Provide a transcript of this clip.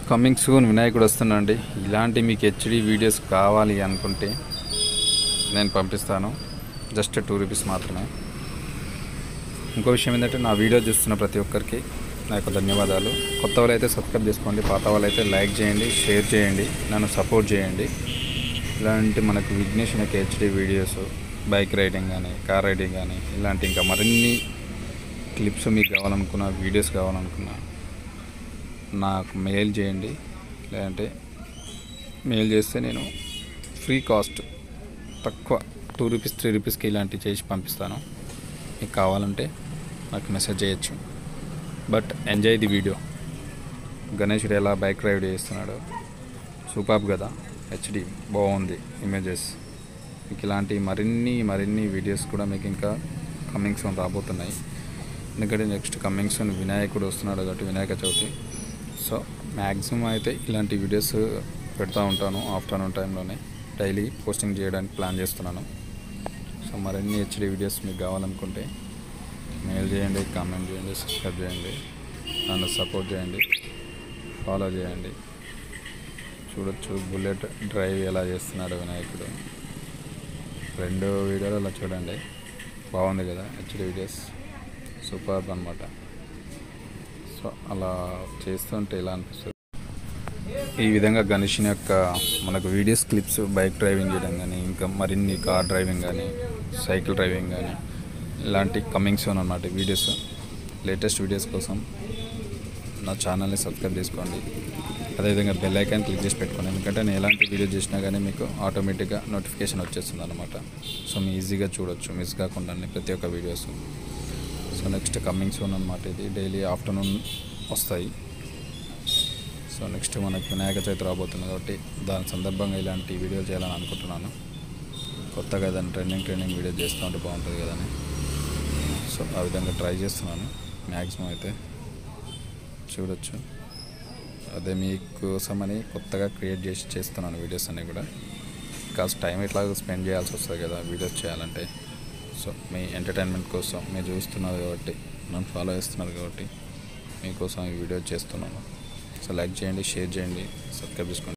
Coming soon వినాయకుడు వస్తున్నాండి. ఇలాంటి మీకు హెచ్డి వీడియోస్ కావాలి అనుకుంటే నేను పంపిస్తాను. జస్ట్ ₹2 మాత్రమే. ఇంకో విషయం ఏంటంటే నా వీడియో చూస్తున్న ప్రతి ఒక్కరికి నా యొక్క ధన్యవాదాలు. కొత్త వాళ్ళైతే సబ్స్క్రైబ్ చేసుకోండి, పాత వాళ్ళైతే లైక్ చేయండి, షేర్ చేయండి, నన్ను సపోర్ట్ చేయండి. ఇలాంటి మనకు Vighneshwara HD videos, bike riding కానీ, కార్ రైడింగ్ కానీ, ఇలాంటి ఇంకా మరిన్ని క్లిప్స్ మీకు కావాలనుకున్న, వీడియోస్ కావాలనుకున్నా నాకు మెయిల్ చేయండి. లేదంటే మెయిల్ చేస్తే నేను ఫ్రీ కాస్ట్ తక్కువ ₹2 ₹3కి ఇలాంటివి చేసి పంపిస్తాను. మీకు కావాలంటే నాకు మెసేజ్ చేయొచ్చు. But enjoy the video. గణేశుడు ఎలా బైక్ రైడ్ చేస్తున్నాడో సూపర్ కదా, హెచ్డి బాగుంది ఇమేజెస్. మీకు ఇలాంటి మరిన్ని వీడియోస్ కూడా మీకు ఇంకా కమింగ్ సూన్ రాబోతున్నాయి. ఎందుకంటే నెక్స్ట్ కమింగ్ సూన్ వినాయకుడు వస్తున్నాడు కాబట్టి వినాయక చవితి. సో మ్యాక్సిమం అయితే ఇలాంటి వీడియోస్ పెడతా ఉంటాను. ఆఫ్టర్నూన్ టైంలోనే డైలీ పోస్టింగ్ చేయడానికి ప్లాన్ చేస్తున్నాను. సో మరిన్ని హెచ్డి వీడియోస్ మీకు కావాలనుకుంటే మెయిల్ చేయండి, కామెంట్ చేయండి, సబ్స్క్రైబ్ చేయండి, నన్ను సపోర్ట్ చేయండి, ఫాలో చేయండి. చూడొచ్చు బుల్లెట్ డ్రైవ్ ఎలా చేస్తున్నాడు వినాయకుడు. 2 వీడియోలు అలా చూడండి, బాగుంది కదా హెచ్డి వీడియోస్, సూపర్ అన్నమాట. సో అలా చేస్తుంటే ఇలా అనిపిస్తుంది. ఈ విధంగా గణేషుని యొక్క మనకు వీడియోస్ క్లిప్స్, బైక్ డ్రైవింగ్ చేయడం కానీ, ఇంకా మరిన్ని కార్ డ్రైవింగ్ కానీ, సైకిల్ డ్రైవింగ్ కానీ, ఇలాంటి కమింగ్ సూన్ అన్నమాట వీడియోస్. లేటెస్ట్ వీడియోస్ కోసం నా ఛానల్ని సబ్స్క్రైబ్ చేసుకోండి. అదేవిధంగా బెల్ ఐకాన్ క్లిక్ చేసి పెట్టుకోండి. ఎందుకంటే నేను ఎలాంటి వీడియో చేసినా కానీ మీకు ఆటోమేటిక్గా నోటిఫికేషన్ వచ్చేస్తుంది అనమాట. సో మీ ఈజీగా చూడొచ్చు, మిస్ కాకుండా ప్రతి ఒక్క videos. So next coming soon అన్నమాట. ఇది డైలీ ఆఫ్టర్నూన్ వస్తాయి. సో నెక్స్ట్ మనకు వినాయక చవితి రాబోతుంది కాబట్టి దాని సందర్భంగా ఇలాంటి వీడియో చేయాలని అనుకుంటున్నాను. కొత్తగా ఏదైనా ట్రెండింగ్ వీడియో చేస్తూ ఉంటే బాగుంటుంది కదని. సో ఆ విధంగా ట్రై చేస్తున్నాను. మ్యాక్సిమం అయితే చూడొచ్చు. అదే మీకోసమని కొత్తగా క్రియేట్ చేసి చేస్తున్నాను వీడియోస్ అన్నీ కూడా. బికాస్ టైం ఇట్లా స్పెండ్ చేయాల్సి వస్తుంది కదా వీడియోస్ చేయాలంటే. సో మీ ఎంటర్టైన్మెంట్ కోసం మీరు చూస్తున్నారు కాబట్టి, నన్ను ఫాలో చేస్తున్నారు కాబట్టి మీకోసం ఈ వీడియో చేస్తున్నాను. సో లైక్ చేయండి, షేర్ చేయండి, సబ్స్క్రైబ్ చేసుకోండి.